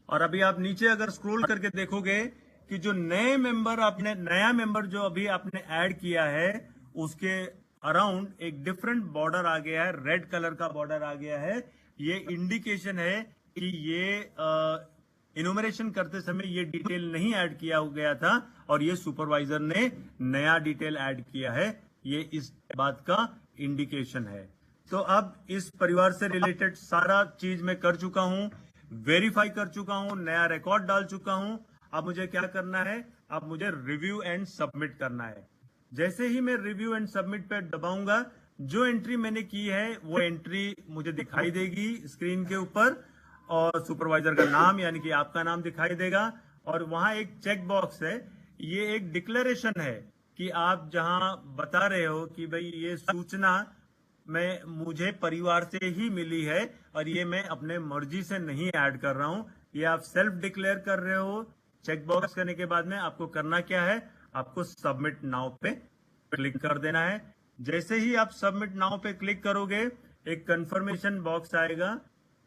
और अभी आप नीचे अगर स्क्रॉल करके देखोगे कि जो नया मेंबर जो अभी आपने ऐड किया है उसके अराउंड एक डिफरेंट बॉर्डर आ गया है, रेड कलर का बॉर्डर आ गया है। ये इंडिकेशन है कि ये इनुमरेशन करते समय ये डिटेल नहीं ऐड किया हो गया था और ये सुपरवाइजर ने नया डिटेल ऐड किया है। ये इस बात का इंडिकेशन है। तो अब इस परिवार से रिलेटेड सारा चीज मैं कर चुका हूं, वेरीफाई कर चुका हूं, नया रिकॉर्ड डाल चुका हूं। अब मुझे क्या करना है, अब मुझे रिव्यू एंड सबमिट करना है। जैसे ही मैं रिव्यू एंड सबमिट पे दबाऊंगा, जो एंट्री मैंने की है वो एंट्री मुझे दिखाई देगी स्क्रीन के ऊपर और सुपरवाइजर का नाम यानी कि आपका नाम दिखाई देगा। और वहां एक चेक बॉक्स है, ये एक डिक्लेरेशन है कि आप जहां बता रहे हो कि भाई ये सूचना मुझे परिवार से ही मिली है और ये मैं अपने मर्जी से नहीं ऐड कर रहा हूं, ये आप सेल्फ डिक्लेयर कर रहे हो। चेक बॉक्स करने के बाद में आपको करना क्या है, आपको सबमिट नाउ पे क्लिक कर देना है। जैसे ही आप सबमिट नाउ पे क्लिक करोगे एक कंफर्मेशन बॉक्स आएगा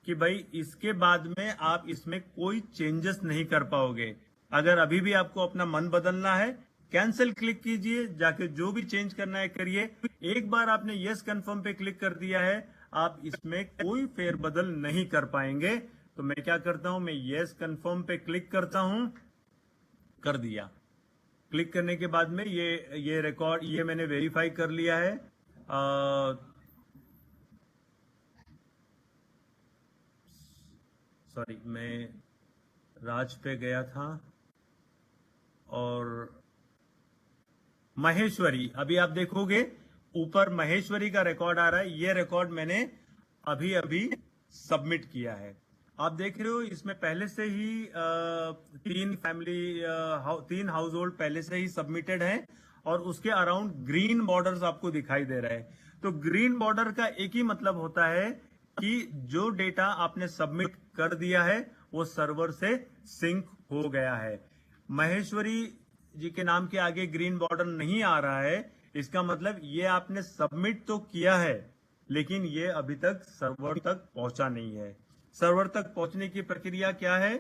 कि भाई इसके बाद में आप इसमें कोई चेंजेस नहीं कर पाओगे। अगर अभी भी आपको अपना मन बदलना है, कैंसिल क्लिक कीजिए, जाके जो भी चेंज करना है करिए। एक बार आपने यस कंफर्म पे क्लिक कर दिया है, आप इसमें कोई फेरबदल नहीं कर पाएंगे। तो मैं क्या करता हूं, मैं यस कंफर्म पे क्लिक करता हूं, कर दिया। क्लिक करने के बाद में ये रिकॉर्ड ये मैंने वेरीफाई कर लिया है। सॉरी, मैं राज पे गया था और महेश्वरी, अभी आप देखोगे ऊपर महेश्वरी का रिकॉर्ड आ रहा है। ये रिकॉर्ड मैंने अभी अभी सबमिट किया है। आप देख रहे हो इसमें पहले से ही तीन हाउस होल्ड पहले से ही सबमिटेड है और उसके अराउंड ग्रीन बॉर्डर्स आपको दिखाई दे रहे हैं। तो ग्रीन बॉर्डर का एक ही मतलब होता है कि जो डेटा आपने सबमिट कर दिया है वो सर्वर से सिंक हो गया है। महेश्वरी जी के नाम के आगे ग्रीन बॉर्डर नहीं आ रहा है, इसका मतलब ये आपने सबमिट तो किया है लेकिन ये अभी तक सर्वर तक पहुंचा नहीं है। सर्वर तक पहुंचने की प्रक्रिया क्या है,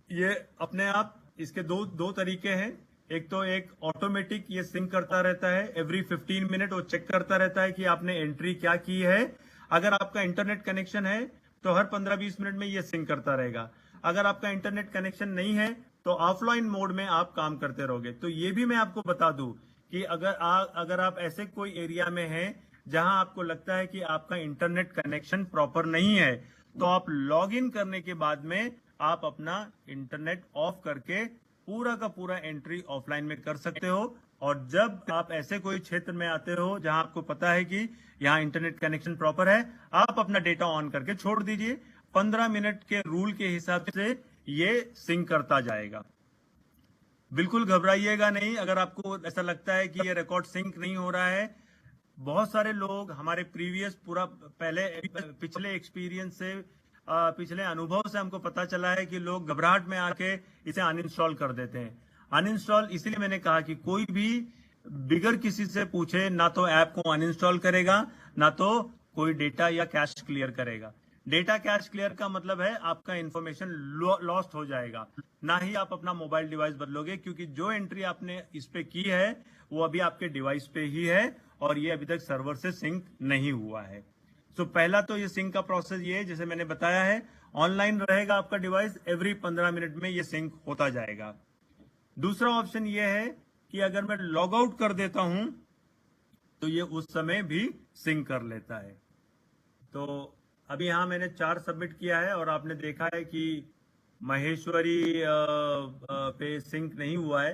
ये अपने आप इसके दो तरीके हैं। एक तो एक ऑटोमेटिक ये सिंक करता रहता है, एवरी 15 मिनट वो चेक करता रहता है कि आपने एंट्री क्या की है। अगर आपका इंटरनेट कनेक्शन है तो हर 15-20 मिनट में ये सिंक करता रहेगा। अगर आपका इंटरनेट कनेक्शन नहीं है तो ऑफलाइन मोड में आप काम करते रहोगे। तो ये भी मैं आपको बता दूं कि अगर आप ऐसे कोई एरिया में हैं जहां आपको लगता है कि आपका इंटरनेट कनेक्शन प्रॉपर नहीं है, तो आप लॉग इन करने के बाद में आप अपना इंटरनेट ऑफ करके पूरा का पूरा एंट्री ऑफलाइन में कर सकते हो। और जब आप ऐसे कोई क्षेत्र में आते हो जहां आपको पता है कि यहाँ इंटरनेट कनेक्शन प्रॉपर है, आप अपना डेटा ऑन करके छोड़ दीजिए। 15 मिनट के रूल के हिसाब से ये सिंक करता जाएगा। बिल्कुल घबराइएगा नहीं अगर आपको ऐसा लगता है कि ये रिकॉर्ड सिंक नहीं हो रहा है। बहुत सारे लोग हमारे प्रीवियस पिछले एक्सपीरियंस से पिछले अनुभव से हमको पता चला है कि लोग घबराहट में आके इसे अनइंस्टॉल कर देते हैं। अनइंस्टॉल इसलिए मैंने कहा कि कोई भी बिगर किसी से पूछे ना तो ऐप को अनइंस्टॉल करेगा ना तो कोई डेटा या कैश क्लियर करेगा। डेटा कैश क्लियर का मतलब है आपका इंफॉर्मेशन लॉस्ट हो जाएगा, ना ही आप अपना मोबाइल डिवाइस बदलोगे, क्योंकि जो एंट्री आपने इस पे की है वो अभी आपके डिवाइस पे ही है और ये अभी तक सर्वर से सिंक नहीं हुआ है। तो पहला तो ये सिंक का प्रोसेस ये है, जैसे मैंने बताया है, ऑनलाइन रहेगा आपका डिवाइस, एवरी 15 मिनट में ये सिंक होता जाएगा। दूसरा ऑप्शन ये है कि अगर मैं लॉग आउट कर देता हूं तो ये उस समय भी सिंक कर लेता है। तो अभी यहां मैंने 4 सबमिट किया है और आपने देखा है कि महेश्वरी पे सिंक नहीं हुआ है।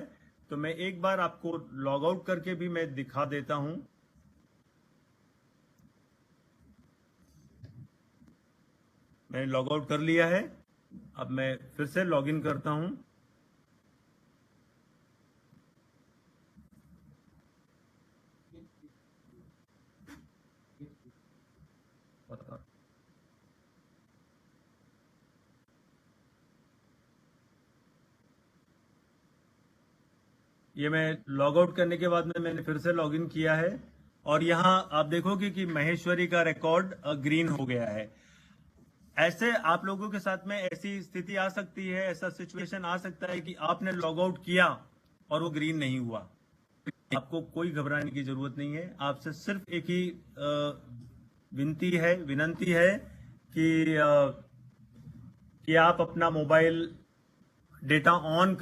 तो मैं एक बार आपको लॉग आउट करके भी मैं दिखा देता हूं। मैंने लॉग आउट कर लिया है, अब मैं फिर से लॉग इन करता हूं। ये मैं लॉग आउट करने के बाद में मैंने फिर से लॉग इन किया है और यहां आप देखोगे कि महेश्वरी का रिकॉर्ड ग्रीन हो गया है। ऐसे आप लोगों के साथ में ऐसी स्थिति आ सकती है, ऐसा सिचुएशन आ सकता है कि आपने लॉग आउट किया और वो ग्रीन नहीं हुआ। आपको कोई घबराने की जरूरत नहीं है। आपसे सिर्फ एक ही विनंती है कि आप अपना मोबाइल डेटा ऑन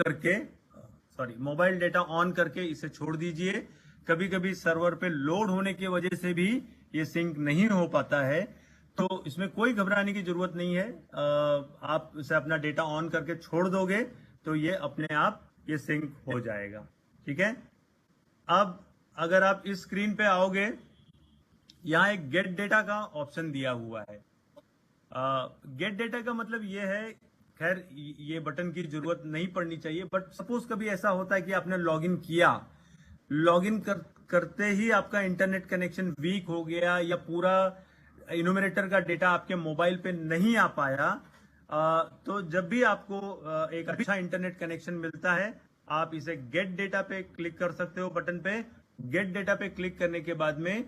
करके इसे छोड़ दीजिए। कभी कभी सर्वर पे लोड होने की वजह से भी ये सिंक नहीं हो पाता है, तो इसमें कोई घबराने की जरूरत नहीं है। आप इसे अपना डेटा ऑन करके छोड़ दोगे तो ये अपने आप ये सिंक हो जाएगा। ठीक है। अब अगर आप इस स्क्रीन पे आओगे, यहां एक गेट डेटा का ऑप्शन दिया हुआ है। गेट डेटा का मतलब ये है, खैर ये बटन की जरूरत नहीं पड़नी चाहिए, बट सपोज कभी ऐसा होता है कि आपने लॉगिन किया, करते ही आपका इंटरनेट कनेक्शन वीक हो गया या पूरा इन्यूमरेटर का डेटा आपके मोबाइल पे नहीं आ पाया, तो जब भी आपको एक अच्छा इंटरनेट कनेक्शन मिलता है, आप इसे गेट डेटा पे क्लिक कर सकते हो। बटन पे गेट डेटा पे क्लिक करने के बाद में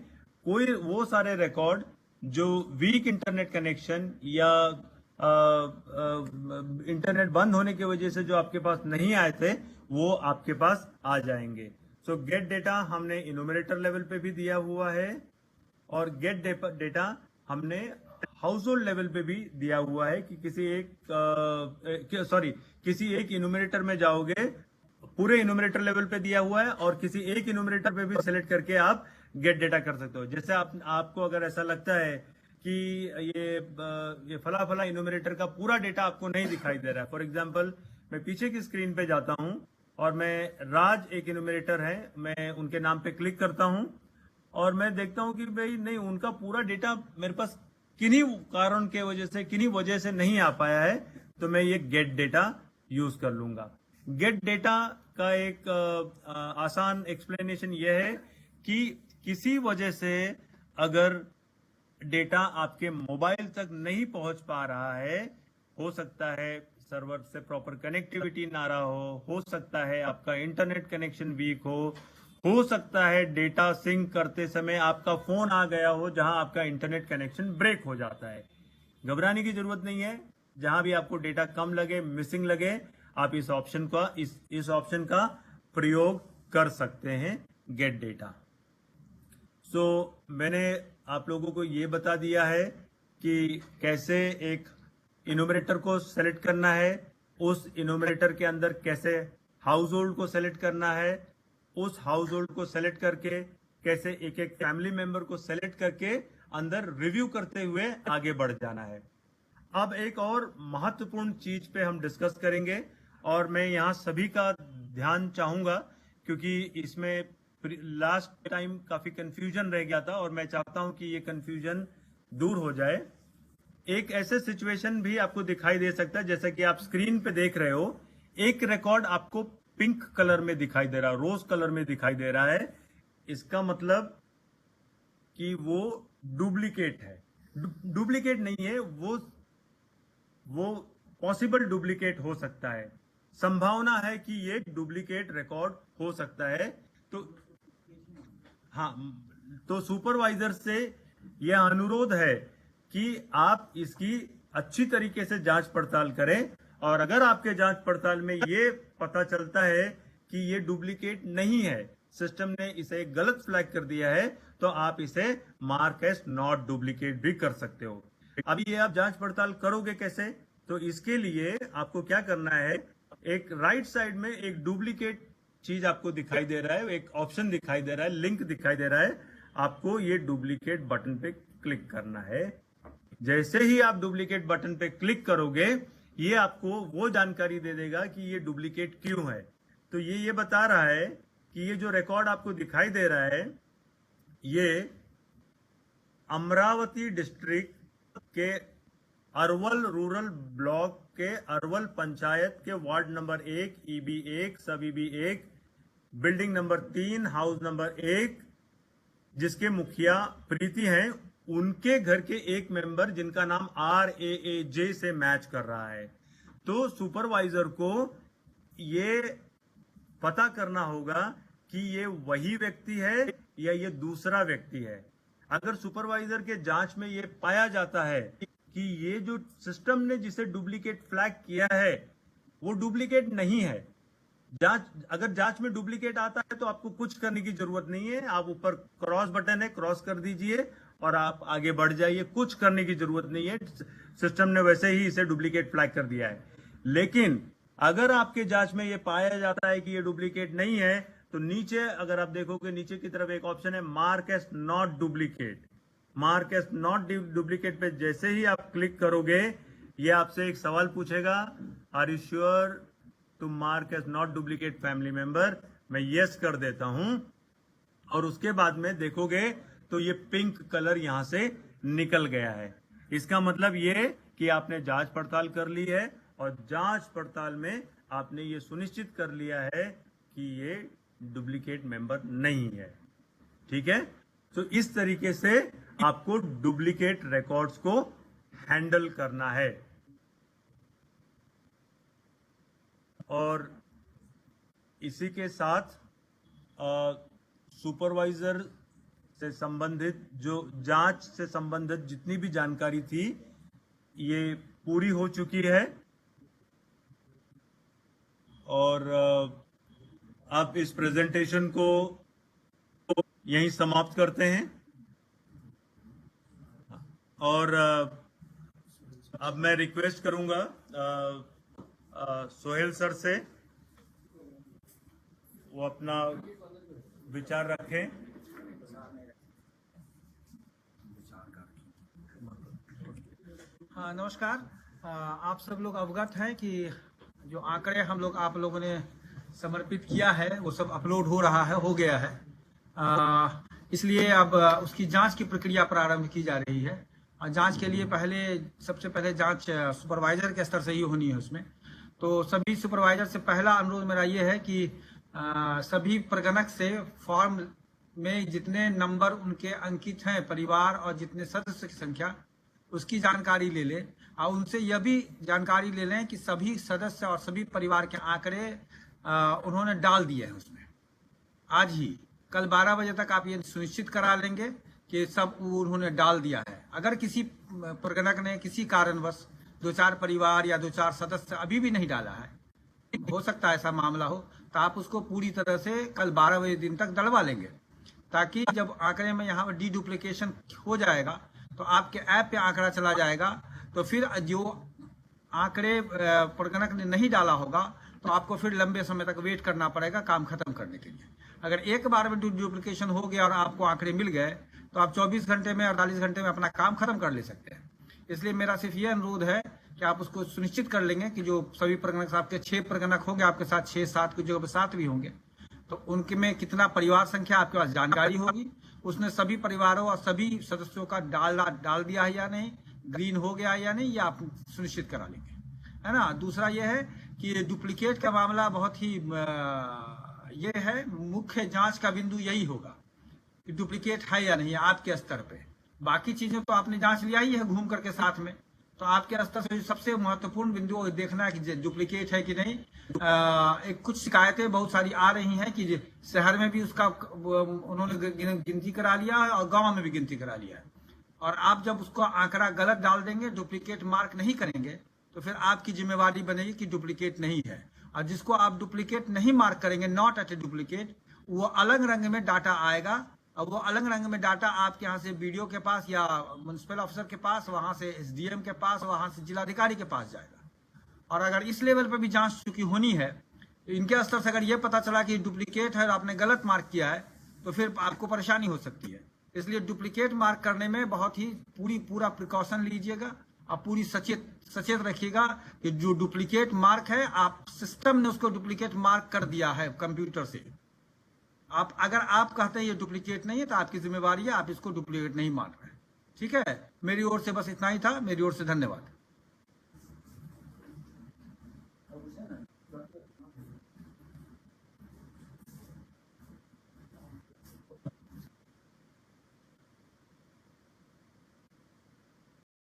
कोई वो सारे रिकॉर्ड जो वीक इंटरनेट कनेक्शन या इंटरनेट बंद होने की वजह से जो आपके पास नहीं आए थे, वो आपके पास आ जाएंगे। सो गेट डेटा हमने इन्यूमरेटर लेवल पे भी दिया हुआ है और गेट डेटा हमने हाउस होल्ड लेवल पे भी दिया हुआ है कि किसी एक इन्यूमरेटर में जाओगे, पूरे इन्यूमरेटर लेवल पे दिया हुआ है और किसी एक इन्यूमरेटर पे भी सेलेक्ट करके आप गेट डेटा कर सकते हो। जैसे आपको अगर ऐसा लगता है कि ये फला इन्यूमरेटर का पूरा डेटा आपको नहीं दिखाई दे रहा है, फॉर एग्जांपल मैं पीछे की स्क्रीन पे जाता हूं और मैं राज एक इन्यूमरेटर है, मैं उनके नाम पे क्लिक करता हूं और मैं देखता हूं कि भाई नहीं, उनका पूरा डेटा मेरे पास किन्हीं कारण के वजह से, किन्हीं वजह से नहीं आ पाया है, तो मैं ये गेट डेटा यूज कर लूंगा। गेट डेटा का एक आसान एक्सप्लेनेशन यह है कि किसी वजह से अगर डेटा आपके मोबाइल तक नहीं पहुंच पा रहा है, हो सकता है सर्वर से प्रॉपर कनेक्टिविटी ना रहा हो सकता है आपका इंटरनेट कनेक्शन वीक हो सकता है डेटा सिंक करते समय आपका फोन आ गया हो जहां आपका इंटरनेट कनेक्शन ब्रेक हो जाता है। घबराने की जरूरत नहीं है। जहां भी आपको डेटा कम लगे, मिसिंग लगे, आप इस ऑप्शन का प्रयोग कर सकते हैं, गेट डेटा। सो मैंने आप लोगों को ये बता दिया है कि कैसे एक इन्यूमरेटर को सेलेक्ट करना है, उस इन्यूमरेटर के अंदर कैसे हाउस होल्ड को सेलेक्ट करना है, उस हाउस होल्ड को सेलेक्ट करके कैसे एक एक फैमिली मेंबर को सेलेक्ट करके अंदर रिव्यू करते हुए आगे बढ़ जाना है। अब एक और महत्वपूर्ण चीज पे हम डिस्कस करेंगे और मैं यहां सभी का ध्यान चाहूंगा क्योंकि इसमें लास्ट टाइम काफी कंफ्यूजन रह गया था और मैं चाहता हूं कि ये कंफ्यूजन दूर हो जाए। एक ऐसे सिचुएशन भी आपको दिखाई दे सकता है, जैसा कि आप स्क्रीन पे देख रहे हो, एक रिकॉर्ड आपको पिंक कलर में दिखाई दे रहा है, रोज कलर में दिखाई दे रहा है। इसका मतलब कि वो डुप्लीकेट है। डुप्लीकेट नहीं है, वो पॉसिबल डुप्लीकेट हो सकता है, संभावना है कि ये डुप्लीकेट रिकॉर्ड हो सकता है। तो सुपरवाइजर से यह अनुरोध है कि आप इसकी अच्छी तरीके से जांच पड़ताल करें और अगर आपके जांच पड़ताल में ये पता चलता है कि ये डुप्लीकेट नहीं है, सिस्टम ने इसे गलत फ्लैग कर दिया है, तो आप इसे मार्क एज नॉट डुप्लीकेट भी कर सकते हो। अब ये आप जांच पड़ताल करोगे कैसे? तो इसके लिए आपको क्या करना है, एक राइट साइड में एक डुप्लीकेट चीज आपको दिखाई दे रहा है, एक ऑप्शन दिखाई दे रहा है, लिंक दिखाई दे रहा है, आपको ये डुप्लीकेट बटन पे क्लिक करना है। जैसे ही आप डुप्लीकेट बटन पे क्लिक करोगे, ये आपको वो जानकारी दे देगा कि ये डुप्लीकेट क्यों है। तो ये बता रहा है कि ये जो रिकॉर्ड आपको दिखाई दे रहा है, ये अमरावती डिस्ट्रिक्ट के अरवल रूरल ब्लॉक के अरवल पंचायत के वार्ड नंबर 1 EB 1 सब EB 1 building number 3 house number 1 जिसके मुखिया प्रीति हैं, उनके घर के एक मेंबर जिनका नाम RAAJ से मैच कर रहा है। तो सुपरवाइजर को ये पता करना होगा कि ये वही व्यक्ति है या ये दूसरा व्यक्ति है। अगर सुपरवाइजर के जांच में ये पाया जाता है कि ये जो सिस्टम ने जिसे डुप्लीकेट फ्लैग किया है वो डुप्लीकेट नहीं है। अगर जांच में डुप्लीकेट आता है तो आपको कुछ करने की जरूरत नहीं है, आप ऊपर क्रॉस बटन है, क्रॉस कर दीजिए और आप आगे बढ़ जाइए, कुछ करने की जरूरत नहीं है। सिस्टम ने वैसे ही इसे डुप्लीकेट फ्लैग कर दिया है। लेकिन अगर आपके जांच में ये पाया जाता है कि ये डुप्लीकेट नहीं है, तो नीचे अगर आप देखोगे, नीचे की तरफ एक ऑप्शन है mark as not duplicate. Mark as not duplicate पे जैसे ही आप क्लिक करोगे, ये आपसे एक सवाल पूछेगा, are you sure to mark as not duplicate family member. मैं यस कर देता हूं और उसके बाद में देखोगे तो ये पिंक कलर यहां से निकल गया है। इसका मतलब ये कि आपने जांच पड़ताल कर ली है और जांच पड़ताल में आपने ये सुनिश्चित कर लिया है कि ये डुप्लीकेट मेंबर नहीं है। ठीक है, तो इस तरीके से आपको डुप्लीकेट रिकॉर्ड्स को हैंडल करना है। और इसी के साथ सुपरवाइजर से संबंधित, जो जांच से संबंधित जितनी भी जानकारी थी, ये पूरी हो चुकी है। और आप इस प्रेजेंटेशन को यहीं समाप्त करते हैं। और अब मैं रिक्वेस्ट करूंगा सोहेल सर से, वो अपना विचार रखें। हाँ, नमस्कार। आप सब लोग अवगत हैं कि जो आंकड़े हम लोग आप लोगों ने समर्पित किया है वो सब अपलोड हो रहा है, हो गया है। इसलिए अब उसकी जांच की प्रक्रिया प्रारंभ की जा रही है। जांच के लिए सबसे पहले जांच सुपरवाइजर के स्तर से ही होनी है उसमें। तो सभी सुपरवाइजर से पहला अनुरोध मेरा ये है कि सभी प्रगणक से फॉर्म में जितने नंबर उनके अंकित हैं, परिवार और जितने सदस्य की संख्या, उसकी जानकारी ले लें। और उनसे यह भी जानकारी ले लें कि सभी सदस्य और सभी परिवार के आंकड़े उन्होंने डाल दिए हैं उसमें। आज ही कल 12 बजे तक आप ये सुनिश्चित करा लेंगे कि सब उन्होंने डाल दिया है। अगर किसी प्रगणक ने किसी कारणवश 2-4 परिवार या 2-4 सदस्य अभी भी नहीं डाला है, हो सकता है ऐसा मामला हो, तो आप उसको पूरी तरह से कल 12 बजे दिन तक डलवा लेंगे, ताकि जब आंकड़े में यहाँ पर डुप्लीकेशन हो जाएगा तो आपके ऐप पे आंकड़ा चला जाएगा। तो फिर जो आंकड़े प्रगणक ने नहीं डाला होगा तो आपको फिर लंबे समय तक वेट करना पड़ेगा काम खत्म करने के लिए। अगर एक बार में डुप्लीकेशन हो गया और आपको आंकड़े मिल गए तो आप 24 घंटे में, 48 घंटे में अपना काम खत्म कर ले सकते हैं। इसलिए मेरा सिर्फ ये अनुरोध है कि आप उसको सुनिश्चित कर लेंगे कि जो सभी प्रगणक, आपके 6 प्रगणक होंगे, आपके साथ 6-7 की जगह 7 भी होंगे, तो उनके में कितना परिवार संख्या आपके पास जानकारी होगी। उसने सभी परिवारों और सभी सदस्यों का डाल दिया है या नहीं, ग्रीन हो गया है या नहीं, ये आप सुनिश्चित करा लेंगे, है ना। दूसरा ये है कि डुप्लीकेट का मामला बहुत ही ये है, मुख्य जांच का बिंदु यही होगा कि डुप्लीकेट है या नहीं आपके स्तर पे। बाकी चीजें तो आपने जांच लिया ही है घूम करके साथ में, तो आपके स्तर से सबसे महत्वपूर्ण बिंदु देखना है कि डुप्लीकेट है कि नहीं। एक कुछ शिकायतें बहुत सारी आ रही हैं कि शहर में भी उसका उन्होंने गिनती करा लिया है और गांव में भी गिनती करा लिया है। और आप जब उसको आंकड़ा गलत डाल देंगे, डुप्लीकेट मार्क नहीं करेंगे, तो फिर आपकी जिम्मेवारी बनेगी कि डुप्लीकेट नहीं है। और जिसको आप डुप्लीकेट नहीं मार्क करेंगे, नॉट एट ए डुप्लीकेट, वो अलग रंग में डाटा आएगा। और वो अलग रंग में डाटा आपके यहाँ से बीडीओ के पास या म्युनिसिपल अफसर के पास, वहां से एसडीएम के पास, वहां से जिलाधिकारी के पास जाएगा। और अगर इस लेवल पर भी जांच चुकी होनी है, तो इनके स्तर से अगर ये पता चला कि डुप्लीकेट है और आपने गलत मार्क किया है, तो फिर आपको परेशानी हो सकती है। इसलिए डुप्लीकेट मार्क करने में बहुत ही पूरा प्रिकॉशन लीजिएगा और पूरी सचेत रखिएगा कि जो डुप्लीकेट मार्क है, आप सिस्टम ने उसको डुप्लीकेट मार्क कर दिया है कंप्यूटर से। अगर आप कहते हैं ये डुप्लीकेट नहीं है, तो आपकी जिम्मेवारी है, आप इसको डुप्लीकेट नहीं मान रहे हैं। ठीक है, मेरी ओर से बस इतना ही था। मेरी ओर से धन्यवाद।